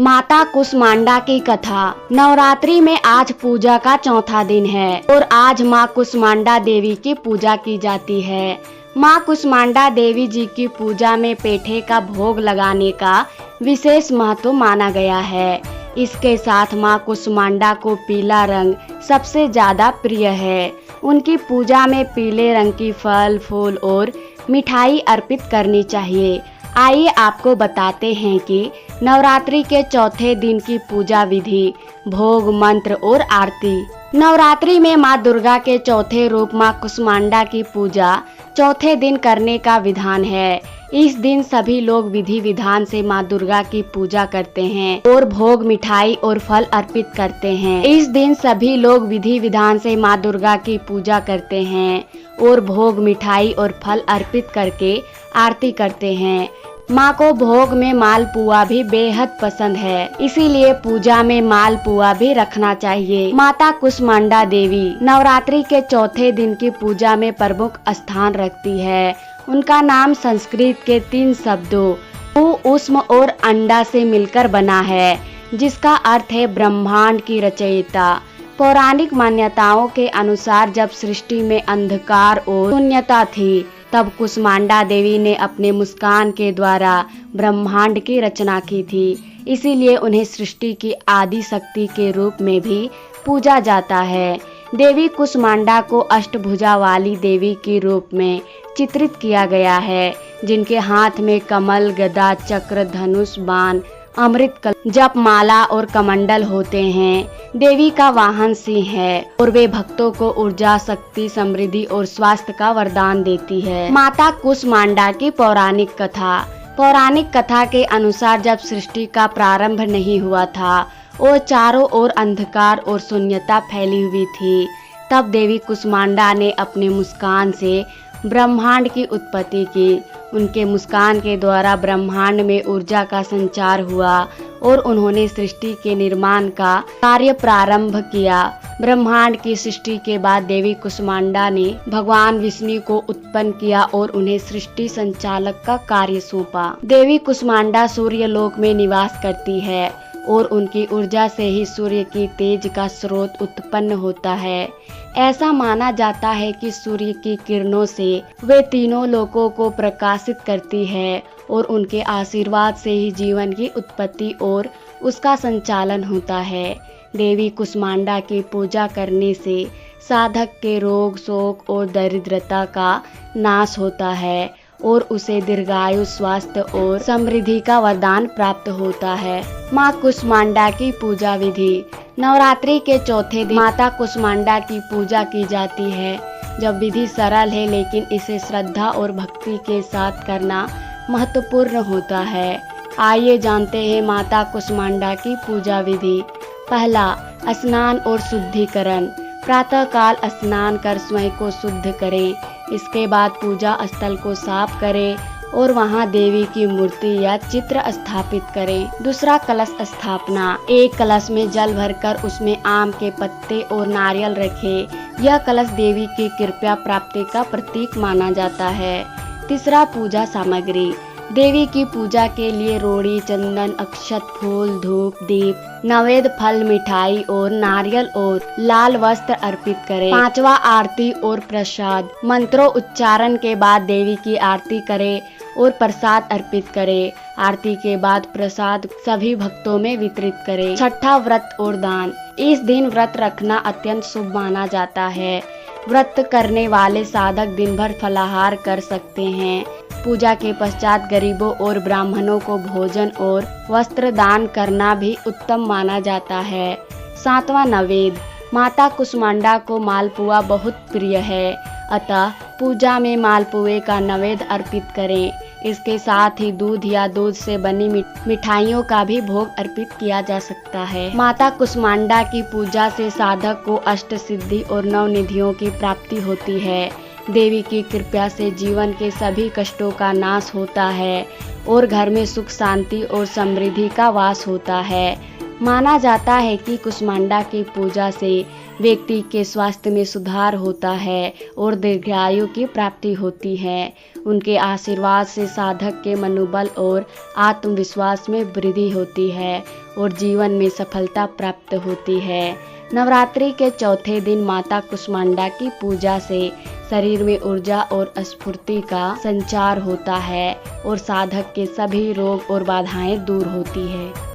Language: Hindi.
माता कुष्मांडा की कथा। नवरात्रि में आज पूजा का चौथा दिन है और आज माँ कुष्मांडा देवी की पूजा की जाती है। माँ कुष्मांडा देवी जी की पूजा में पेठे का भोग लगाने का विशेष महत्व माना गया है। इसके साथ माँ कुष्मांडा को पीला रंग सबसे ज्यादा प्रिय है। उनकी पूजा में पीले रंग की फल, फूल और मिठाई अर्पित करनी चाहिए। आइए आपको बताते हैं कि नवरात्रि के चौथे दिन की पूजा विधि, भोग, मंत्र और आरती। नवरात्रि में माँ दुर्गा के चौथे रूप माँ कुष्मांडा की पूजा चौथे दिन करने का विधान है। इस दिन सभी लोग विधि विधान से माँ दुर्गा की पूजा करते हैं और भोग, मिठाई और फल अर्पित करते हैं। इस दिन सभी लोग विधि विधान से माँ दुर्गा की पूजा करते हैं और भोग, मिठाई और फल अर्पित करके आरती करते हैं। माँ को भोग में मालपुआ भी बेहद पसंद है, इसीलिए पूजा में मालपुआ भी रखना चाहिए। माता कुष्मांडा देवी नवरात्रि के चौथे दिन की पूजा में प्रमुख स्थान रखती है। उनका नाम संस्कृत के 3 शब्दों उ, उष्म और अंडा से मिलकर बना है, जिसका अर्थ है ब्रह्मांड की रचयिता। पौराणिक मान्यताओं के अनुसार जब सृष्टि में अंधकार और शून्यता थी, तब कुष्मांडा देवी ने अपने मुस्कान के द्वारा ब्रह्मांड की रचना की थी। इसीलिए उन्हें सृष्टि की आदि शक्ति के रूप में भी पूजा जाता है। देवी कुष्मांडा को अष्टभुजा वाली देवी के रूप में चित्रित किया गया है, जिनके हाथ में कमल, गदा, चक्र, धनुष, बाण, अमृत, जप माला और कमंडल होते हैं। देवी का वाहन सिंह है और वे भक्तों को ऊर्जा, शक्ति, समृद्धि और स्वास्थ्य का वरदान देती है। माता कुष्मांडा की पौराणिक कथा। पौराणिक कथा के अनुसार जब सृष्टि का प्रारंभ नहीं हुआ था और चारों ओर अंधकार और शून्यता फैली हुई थी, तब देवी कुष्मांडा ने अपने मुस्कान से ब्रह्मांड की उत्पत्ति की। उनके मुस्कान के द्वारा ब्रह्मांड में ऊर्जा का संचार हुआ और उन्होंने सृष्टि के निर्माण का कार्य प्रारंभ किया। ब्रह्मांड की सृष्टि के बाद देवी कुष्मांडा ने भगवान विष्णु को उत्पन्न किया और उन्हें सृष्टि संचालक का कार्य सौंपा। देवी कुष्मांडा सूर्य लोक में निवास करती है और उनकी ऊर्जा से ही सूर्य की तेज का स्रोत उत्पन्न होता है। ऐसा माना जाता है कि सूर्य की किरणों से वे तीनों लोकों को प्रकाशित करती है और उनके आशीर्वाद से ही जीवन की उत्पत्ति और उसका संचालन होता है। देवी कुष्मांडा की पूजा करने से साधक के रोग, शोक और दरिद्रता का नाश होता है और उसे दीर्घायु, स्वास्थ्य और समृद्धि का वरदान प्राप्त होता है। माँ कुष्मांडा की पूजा विधि। नवरात्रि के चौथे दिन माता कुष्मांडा की पूजा की जाती है। जब विधि सरल है, लेकिन इसे श्रद्धा और भक्ति के साथ करना महत्वपूर्ण होता है। आइए जानते हैं माता कुष्मांडा की पूजा विधि। पहला, स्नान और शुद्धिकरण। प्रातः काल स्नान कर स्वयं को शुद्ध करें। इसके बाद पूजा स्थल को साफ करें और वहां देवी की मूर्ति या चित्र स्थापित करें। दूसरा, कलश स्थापना। एक कलश में जल भरकर उसमें आम के पत्ते और नारियल रखें। यह कलश देवी की कृपा प्राप्ति का प्रतीक माना जाता है। तीसरा, पूजा सामग्री। देवी की पूजा के लिए रोड़ी, चंदन, अक्षत, फूल, धूप, दीप, नवेद, फल, मिठाई और नारियल और लाल वस्त्र अर्पित करें। पांचवा, आरती और प्रसाद। मंत्रों उच्चारण के बाद देवी की आरती करें और प्रसाद अर्पित करें। आरती के बाद प्रसाद सभी भक्तों में वितरित करें। छठा, व्रत और दान। इस दिन व्रत रखना अत्यंत शुभ माना जाता है। व्रत करने वाले साधक दिन भर फलाहार कर सकते हैं। पूजा के पश्चात गरीबों और ब्राह्मणों को भोजन और वस्त्र दान करना भी उत्तम माना जाता है। सातवां, नवेद। माता कुष्मांडा को मालपुआ बहुत प्रिय है, अतः पूजा में मालपुए का नवेद अर्पित करें। इसके साथ ही दूध या दूध से बनी मिठाइयों का भी भोग अर्पित किया जा सकता है। माता कुष्मांडा की पूजा से साधक को अष्ट सिद्धि और 9 निधियों की प्राप्ति होती है। देवी की कृपा से जीवन के सभी कष्टों का नाश होता है और घर में सुख, शांति और समृद्धि का वास होता है। माना जाता है कि कुष्मांडा की पूजा से व्यक्ति के स्वास्थ्य में सुधार होता है और दीर्घायु की प्राप्ति होती है। उनके आशीर्वाद से साधक के मनोबल और आत्मविश्वास में वृद्धि होती है और जीवन में सफलता प्राप्त होती है। नवरात्रि के चौथे दिन माता कुष्मांडा की पूजा से शरीर में ऊर्जा और स्फूर्ति का संचार होता है और साधक के सभी रोग और बाधाएं दूर होती है।